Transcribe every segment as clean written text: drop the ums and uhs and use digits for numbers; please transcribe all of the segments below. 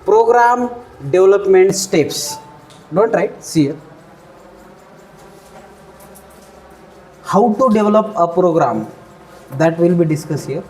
program development steps. Don't write, see here. How to develop a program, that will be discussed here.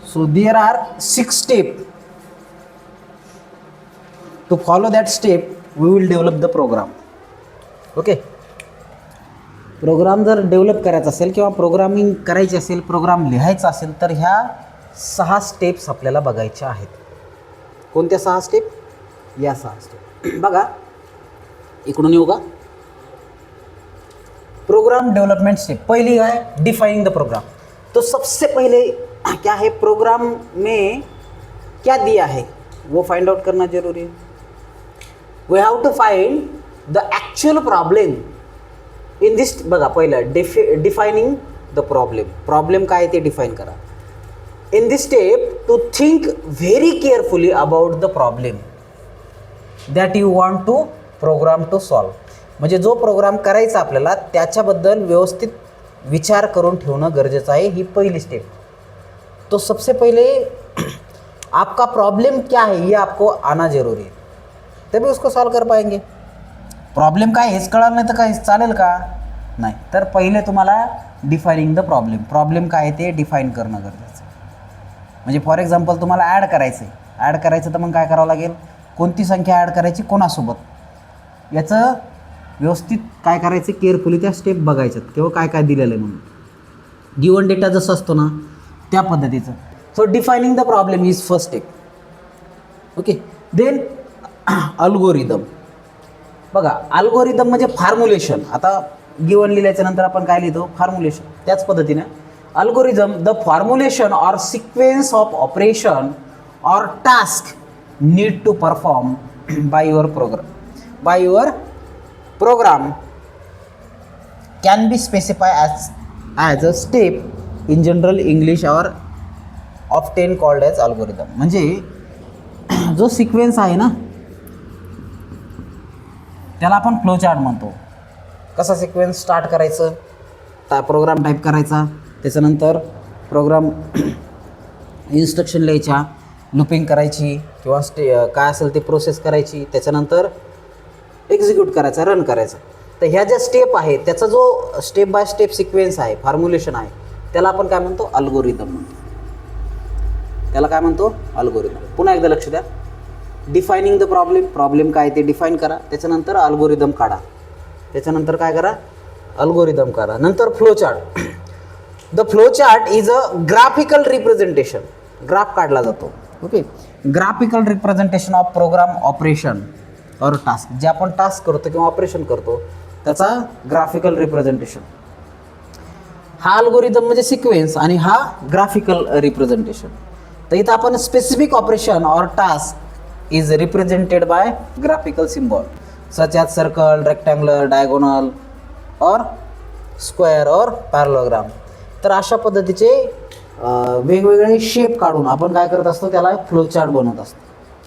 So there are 6 steps. To follow that step, we will develop the program. Okay. Program जर develop करायचा असेल किंवा programming करायची असेल, programme लिहायचा असेल, तर ह्या 6 स्टेप्स आपल्याला बघायच्या आहेत. कोणत्या 6 स्टेप? या 6 स्टेप बघा. इकडून येऊ का? Program development step. पहली है डिफाइनिंग द प्रोग्राम. तो सबसे पहले क्या है, प्रोग्राम में क्या दिया है वो फाइंड आउट करना जरूरी है. We have to find the actual problem in this. बघा पहिलं डिफाइनिंग द प्रॉब्लेम काय आहे ते डिफाइन करा. In this step to think very carefully about the problem that you want to program to solve. म्हणजे जो प्रोग्राम करायचा आपल्याला त्याच्याबद्दल व्यवस्थित विचार करून ठेवणं गरजेचं आहे. ही पहिली स्टेप. तो सबसे पहले आपका प्रॉब्लम क्या है ये आपको आना जरूरी है, तभी उसको सॉल्व कर पाएंगे. प्रॉब्लेम काय हेच कळलं नाही तर काय चालेल का? नाही. तर पहिले तुम्हाला डिफाइनिंग द प्रॉब्लेम काय आहे ते डिफाईन करणं गरजेचं आहे. म्हणजे फॉर एक्झाम्पल तुम्हाला ॲड करायचं आहे. ॲड करायचं तर मग काय करावं लागेल, कोणती संख्या ॲड करायची कोणासोबत, याचं व्यवस्थित काय करायचं, केअरफुली त्या स्टेप बघायच्यात किंवा काय काय दिलेलं आहे म्हणून. गिवन डेटा जसं असतो ना त्या पद्धतीचं. So defining the problem is first step. Okay. Then algorithm. बघा, अल्गोरिदम म्हणजे फॉर्म्युलेशन. आता गिवन लिहिल्याच्या नंतर आपण काय लिहितो, फॉर्म्युलेशन. त्याच पद्धतीने algorithm the formulation or sequence of operation or task need to perform by your program can be specify as a step in general English or often called as algorithm. म्हणजे जो sequence आहे ना त्याला आपण flowchart म्हणतो. कसा sequence start करायचं, program type करायचा, त्याच्यानंतर प्रोग्राम इन्स्ट्रक्शन लिहायच्या, लूपिंग करायची किंवा काय असेल ते प्रोसेस करायची, त्याच्यानंतर एक्झिक्यूट करायचा, रन करायचा. तर ह्या ज्या स्टेप आहेत त्याचा जो स्टेप बाय स्टेप सिक्वेन्स आहे, फॉर्म्युलेशन आहे, त्याला आपण काय म्हणतो, अल्गोरिदम म्हणतो. त्याला काय म्हणतो, अल्गोरिदम. पुन्हा एकदा लक्ष द्या. डिफाइनिंग द प्रॉब्लेम काय ते डिफाईन करा, त्याच्यानंतर अल्गोरिदम काढा, त्याच्यानंतर काय करा, अल्गोरिदम करा, नंतर flowchart. The flowchart is a graphical representation. Graph काढला जातो. Okay. Graphical representation of program operation और टास्क. जे आपण टास्क करतो किंवा ऑपरेशन करतो त्याचा ग्राफिकल रिप्रेझेंटेशन. हा अल्गोरिदम म्हणजे सिक्वेन्स आणि हा ग्राफिकल रिप्रेझेंटेशन. तर इथं आपण स्पेसिफिक ऑपरेशन और task is represented by graphical symbol such as circle, rectangular, diagonal or square or parallelogram. तर अशा पद्धतीचे वेगवेगळे शेप काढून आपण काय करत असतो, त्याला फ्लोचार्ट बनवत असतो.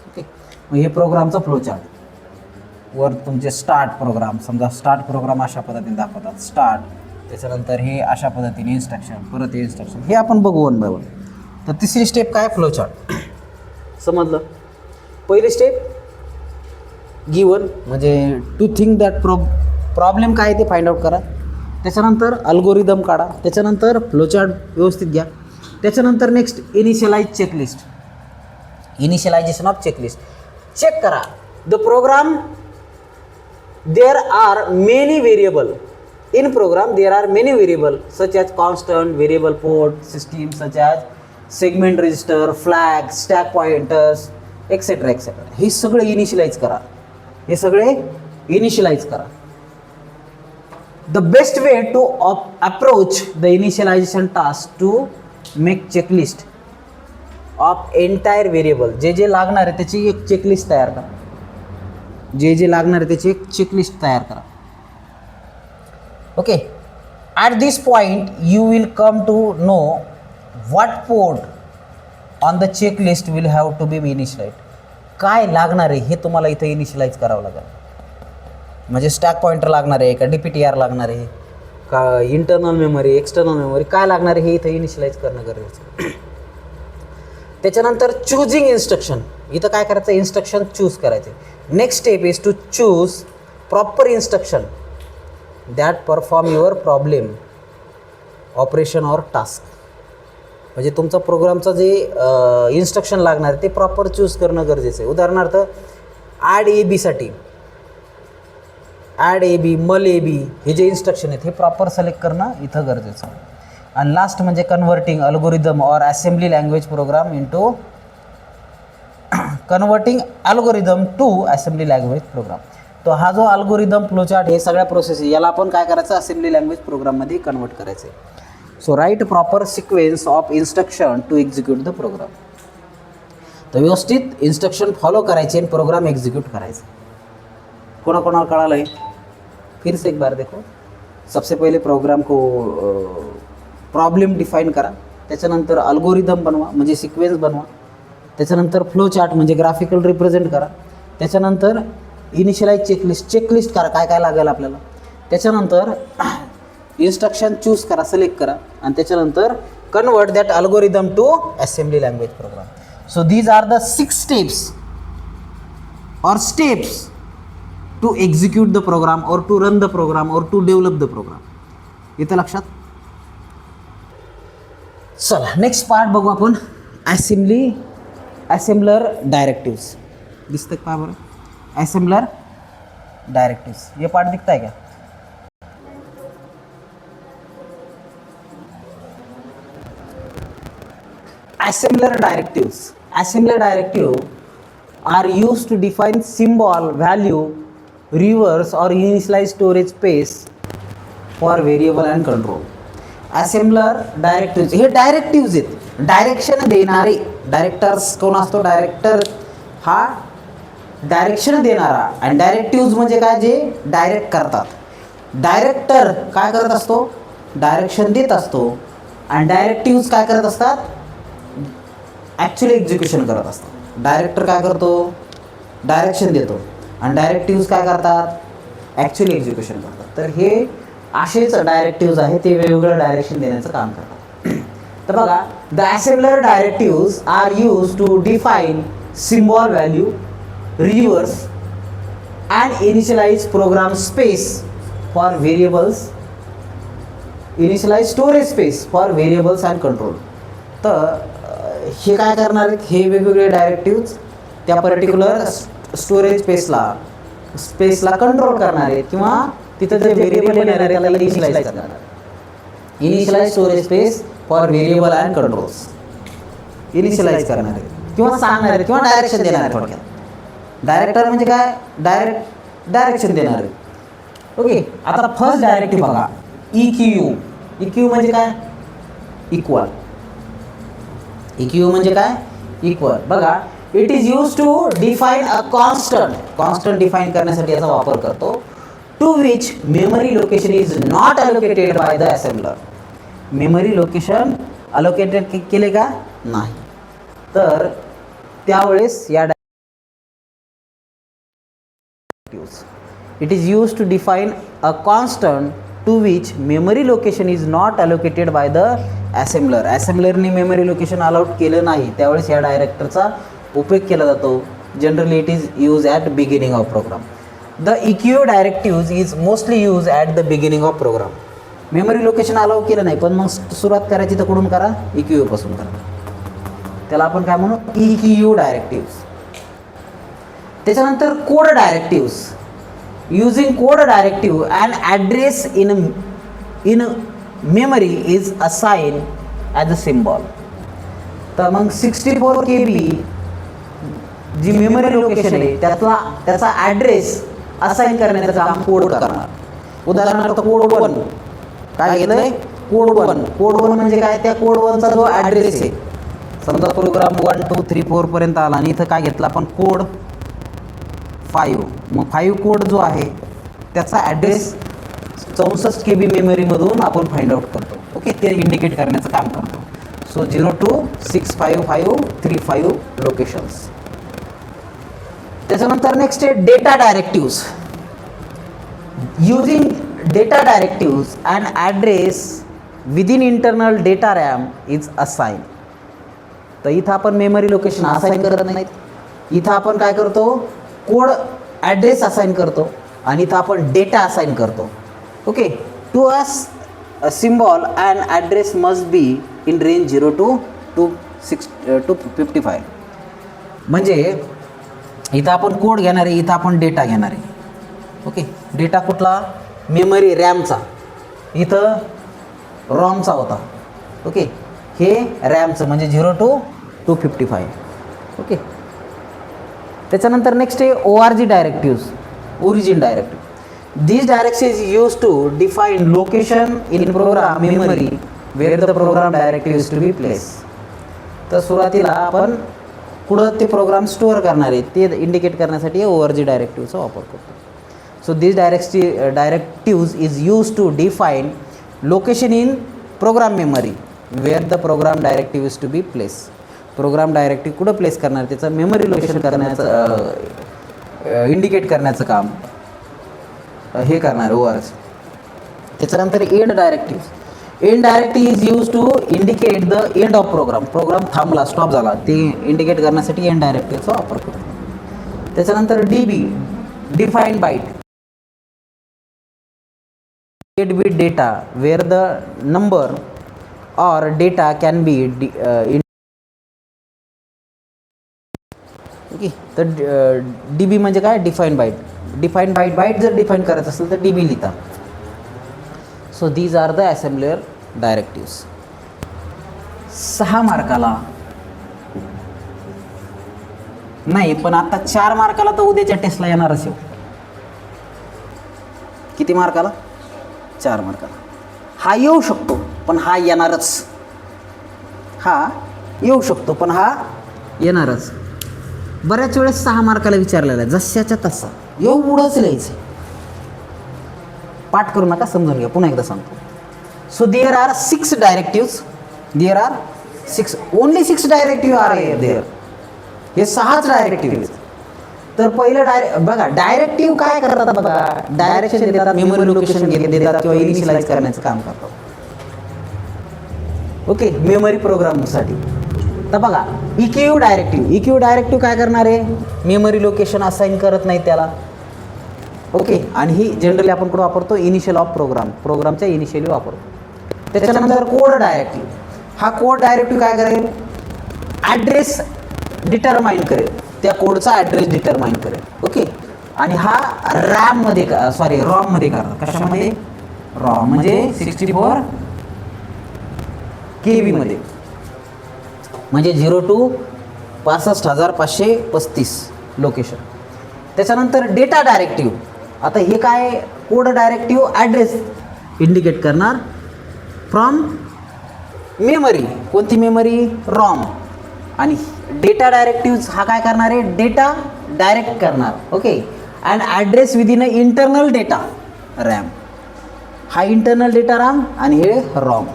ओके. मग हे प्रोग्रामचं फ्लोचार्ट. वर तुमचे स्टार्ट प्रोग्राम, समजा स्टार्ट प्रोग्राम अशा पद्धतीने दाखवतात, स्टार्ट, त्याच्यानंतर हे अशा पद्धतीने इन्स्ट्रक्शन, परत हे इन्स्ट्रक्शन, हे आपण बघू वन बाय वन. तर तिसरी स्टेप काय, फ्लोचार्ट. समजलं. पहिली स्टेप गिवन म्हणजे टू थिंक दॅट प्रॉब्लेम काय ते फाइंड आउट करा, त्याच्यानंतर अल्गोरिदम काढा, त्याच्यानंतर फ्लोचार्ट व्यवस्थित घ्या, त्याच्यानंतर next initialise checklist. Initialisation of checklist. Check करा the program. There are many variable in program. There are many variable such as constant, variable port system such as segment register, flag, stack pointers, etcetera etcetera. हे सगळे initialise करा. हे सगळे initialise करा. The best way to approach the initialisation task to make checklist of entire variable. जे जे लागणार आहे त्याची एक चेकलिस्ट तयार करा. जे जे लागणार आहे त्याची एक चेकलिस्ट तयार करा. Okay. At this point you will come to know what port on the checklist will have to be initialize. काय लागणार आहे हे तुम्हाला इथं इनिशियलाइज करावं लागेल. म्हणजे स्टॅक पॉइंटर लागणार आहे का, DPTR लागणार आहे का, इंटरनल मेमरी, एक्सटर्नल मेमरी, काय लागणार आहे हे इथं इनिशियलाइज करणं गरजेचं. त्याच्यानंतर चूजिंग इन्स्ट्रक्शन, इथं काय करायचं, इन्स्ट्रक्शन चूज करायचे. Next step is to choose proper instruction that perform your problem operation or task. म्हणजे तुमचा प्रोग्रामचं जे इन्स्ट्रक्शन लागणार आहे ते प्रॉपर चूज करणं गरजेचं आहे. उदाहरणार्थ add A बीसाठी add A B, मल ए बी, हे जे इन्स्ट्रक्शन आहेत हे प्रॉपर सिलेक्ट करणं इथं गरजेचं आहे. आणि लास्ट म्हणजे converting algorithm or assembly language program into converting algorithm to assembly language program. तो हा जो अल्गोरिदम फ्लोचार्ट हे सगळ्या प्रोसेस याला आपण काय करायचं, असेंब्ली लँग्वेज प्रोग्राममध्ये कन्वर्ट करायचं आहे. So write proper sequence of instruction to execute the program. तर व्यवस्थित इन्स्ट्रक्शन फॉलो करायचे आणि प्रोग्राम एक्झिक्यूट करायचा. कोणाकोणाला कळालं आहे? फिर से एक बार देखो. सबसे पहिले प्रोग्राम को प्रॉब्लेम डिफाईन करा, त्याच्यानंतर अल्गोरिदम बनवा म्हणजे सिक्वेन्स बनवा, त्याच्यानंतर फ्लो चार्ट म्हणजे ग्राफिकल रिप्रेझेंट करा, त्याच्यानंतर इनिशियलाइज चेकलिस्ट करा काय काय लागेल आपल्याला, त्याच्यानंतर इन्स्ट्रक्शन चूज करा, सिलेक्ट करा, आणि त्याच्यानंतर convert that algorithm to assembly language program. So these are the 6 steps or steps to execute the program or to run the program or to develop the program. इथं लक्षात. चला next part बघू आपण, असेंब्लर directives. दिसतं का बरं, असेंब्लर directives हे part दिखता है क्या? Assembler directive are used to define symbol, value, reverse or initialize storage space for variable and control. Assembler directives हे डायरेक्टिव्स आहेत, डायरेक्शन देणारे. डायरेक्टर्स कोण असतो? डायरेक्टर हा डायरेक्शन देणारा, आणि डायरेक्टिव्स म्हणजे काय, जे डायरेक्ट करतात. डायरेक्टर काय करत असतो? डायरेक्शन देत असतो, आणि डायरेक्टिव्स काय करत असतात? ॲक्च्युली एक्झिक्युशन करत असतात. डायरेक्टर काय करतो? डायरेक्शन देतो, आणि डायरेक्टिव्स काय करतात? ॲक्च्युली एक्झिक्युशन करतात. तर हे असेच डायरेक्टिव्स आहे, ते वेगवेगळं डायरेक्शन देण्याचं काम करतात. तर बघा, the assembler directives are use to define symbol, value, reverse and initialise program space for variables, initialise storage space for variables and control. तर हे काय करणार आहेत? हे वेगवेगळे डायरेक्टिव्स त्या पर्टिक्युलर स्टोरेज स्पेसला कंट्रोल करणार आहेत, किंवा तिथं जे व्हेरिएबल येणार आहे त्याला इनिशियलाइज करणार. Initialize storage space for variable and controls initialize करणार आहेत, किंवा सांगणार आहेत, किंवा डायरेक्शन देणार आहेत. थोडक्यात डायरेक्टर म्हणजे काय? डायरेक्शन देणार आहे. ओके, आता फर्स्ट डायरेक्टिव्ह बघा, EQ म्हणजे काय? इक्वल. EQ म्हणजे काय? इक्वल. बघा, it is use to define a constant define करण्यासाठी याचा वापर करतो, to which memory location is not allocated by the assembler. Memory location allocated केले का? नाही. तर त्यावेळेस या it is use to define a constant to which memory location is not allocated by the assembler. असेंबलरने मेमरी लोकेशन अलाउड केलं नाही, त्यावेळेस या डायरेक्टरचा उपयोग केला जातो. Generally it is use at beginning of program. The EQ directives is mostly use at the beginning of program. Memory location allow केलं नाही, पण मग सुरुवात करायची तर कुठून करा? EQ पासून करा. त्याला आपण काय म्हणू? EQ directives. त्याच्यानंतर code directives. Using code directive, an address in memory is assigned as a symbol. तर मग 64 KB जी मेमरी लोकेशन आहे त्याचा ॲड्रेस असाइन करण्याचं काम कोड करणार. उदाहरणार्थ कोड 1 काय घेतलंय? कोड 1 म्हणजे काय? त्या कोड 1चा जो ॲड्रेस आहे, समजा प्रोग्राम 1 2 3 4 पर्यंत आला, आणि इथं काय घेतलं आपण? कोड 5. मग 5 कोड जो आहे त्याचा ॲड्रेस 64 KB मेमरीमधून आपण फाइंड आउट करतो. ओके, ते इंडिकेट करण्याचं काम करतो. So 0265535 locations. त्याच्यानंतर नेक्स्ट आहे data directives. Using data directives and address within internal data RAM is assign. तर इथं आपण मेमरी लोकेशन असाइन करत नाहीत. इथं आपण काय करतो, कोड ॲड्रेस असाइन करतो आणि इथं आपण डेटा असाइन करतो. Okay, to a symbol and address must be in range 0 to 255. म्हणजे इथं आपण कोड घेणार आहे, इथं आपण डेटा घेणार आहे. ओके, डेटा कुठला, मेमरी रॅमचा, इथं रॉमचा होता. ओके, हे रॅमचं म्हणजे 0 to 255. ओके, त्याच्यानंतर नेक्स्ट आहे ORG directives, origin directive. These directives is used to define location in program memory where the program directive is to be placed. तर सुरुवातीला आपण कुठं ते प्रोग्राम स्टोअर करणार आहे ते इंडिकेट करण्यासाठी ORG डायरेक्टिव्हचा वापर करतो. So this directives is use to define location in program memory where the program directive is to be place. Program directive कुठं प्लेस करणार त्याचं मेमरी लोकेशन करण्याचं इंडिकेट करण्याचं काम हे करणार ORG. त्याच्यानंतर end directive. End directive is use to indicate the end of program. Program थांबला, स्टॉप झाला ते इंडिकेट करण्यासाठी एंड डायरेक्टिव्हचा वापर करतो. त्याच्यानंतर DB, define byte, get bit data where the number or data can be okay. तर DB म्हणजे काय, डिफाईन बाईट. डिफाईन बाईट जर डिफाईन करायचं असेल तर DB लिहिता. So these are the assembler directives. 6 मार्काला नाही, पण आता 4 मार्काला तर उद्याच्या टेस्टला येणारच आहे. किती मार्काला, 4 मार्काला. हा येऊ शकतो पण हा येणारच, हा येऊ शकतो पण हा येणारच. बऱ्याच वेळेस 6 मार्काला विचारलेला आहे, जशाच्या तसा एवढंच लिहायचं. पाठ करू नका, समजून घ्या, पुन्हा एकदा सांगतो. So there are 6 directives. There are 6, only 6 directive are there. हे 6च डायरेक्टिव्ह आहेत. तर पहिलं बघा डायरेक्टिव्ह काय करतात, बघा डायरेक्शन देतात, मेमरी लोकेशन देतात किंवा इनिशियलाइज करण्याचं काम करतात. ओके, मेमरी प्रोग्रामसाठी. तर बघा EQ डायरेक्टिव्ह काय करणार आहे, मेमरी लोकेशन असाइन करत नाही त्याला. ओके, आणि ही जनरली आपण कुठं वापरतो, इनिशियल ऑफ प्रोग्रामच्या इनिशियली वापरतो. त्याच्यानंतर कोड डायरेक्टिव्ह. हा कोड डायरेक्टिव्ह काय करेल, ॲड्रेस डिटरमाइन करेल, त्या कोडचा ॲड्रेस डिटरमाइन करेल. ओके, आणि हा रॅममध्ये रॉममध्ये करतात. कशामध्ये, रॉम म्हणजे 64 KB मध्ये, म्हणजे 0 to 65,535 लोकेशन. त्याच्यानंतर डेटा डायरेक्टिव्ह. आता हे काय, कोड डायरेक्टिव्ह ॲड्रेस इंडिकेट करणार फ्रॉम मेमरी. कोणती मेमरी, रॉम. आणि डेटा डायरेक्टिव्ह हा काय करणार आहे, डेटा डायरेक्ट करणार. Okay, and address within a internal data RAM. हा इंटरनल डेटा रॅम आणि हे रॉम,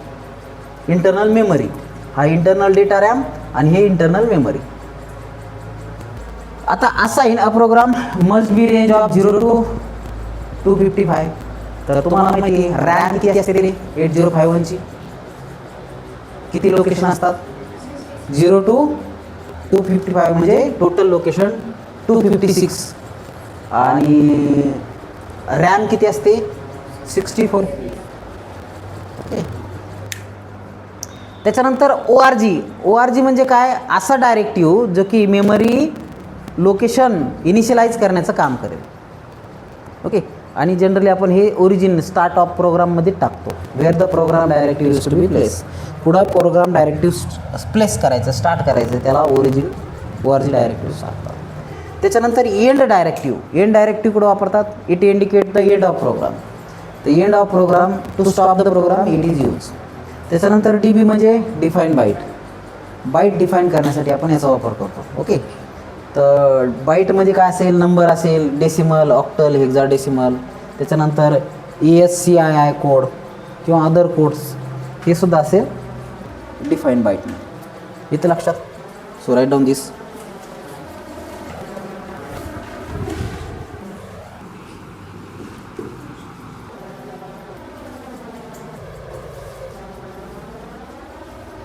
इंटरनल मेमरी. हा इंटरनल डेटा रॅम आणि हे इंटरनल मेमरी. आता assign a program must be range of 0 to 255. तर तुम्हाला माहिती आहे रॅम किती असते रे, 8051 ची किती लोकेशन असतात, 0 to 255 म्हणजे टोटल लोकेशन 256. आणि रॅम किती असते, 64. ओके, त्याच्यानंतर ORG म्हणजे काय, असा डायरेक्टिव्ह जो की मेमरी लोकेशन इनिशियलाइज करण्याचं काम करेल. ओके, आणि जनरली आपण हे ओरिजिन स्टार्ट ऑफ प्रोग्राममध्ये टाकतो, where the program directive is to be place. पुढं प्रोग्राम डायरेक्टिव्ह प्लेस करायचं, स्टार्ट करायचं, त्याला ORG डायरेक्टिव्ह सांगतात. त्याच्यानंतर एंड डायरेक्टिव्ह कुठं वापरतात, it indicate the end of program. The end of program to stop the program it is use. त्याच्यानंतर DB म्हणजे डिफाईन बाईट डिफाईन करण्यासाठी आपण याचा वापर करतो. ओके, तर बाईटमध्ये काय असेल, नंबर असेल, डेसिमल, ऑक्टल, हेक्साडेसिमल. त्याच्यानंतर ASCII कोड किंवा अदर कोड्स हे सुद्धा असेल डिफाईन बाईटमध्ये. इथं लक्षात. सो राईट डाऊन दिस.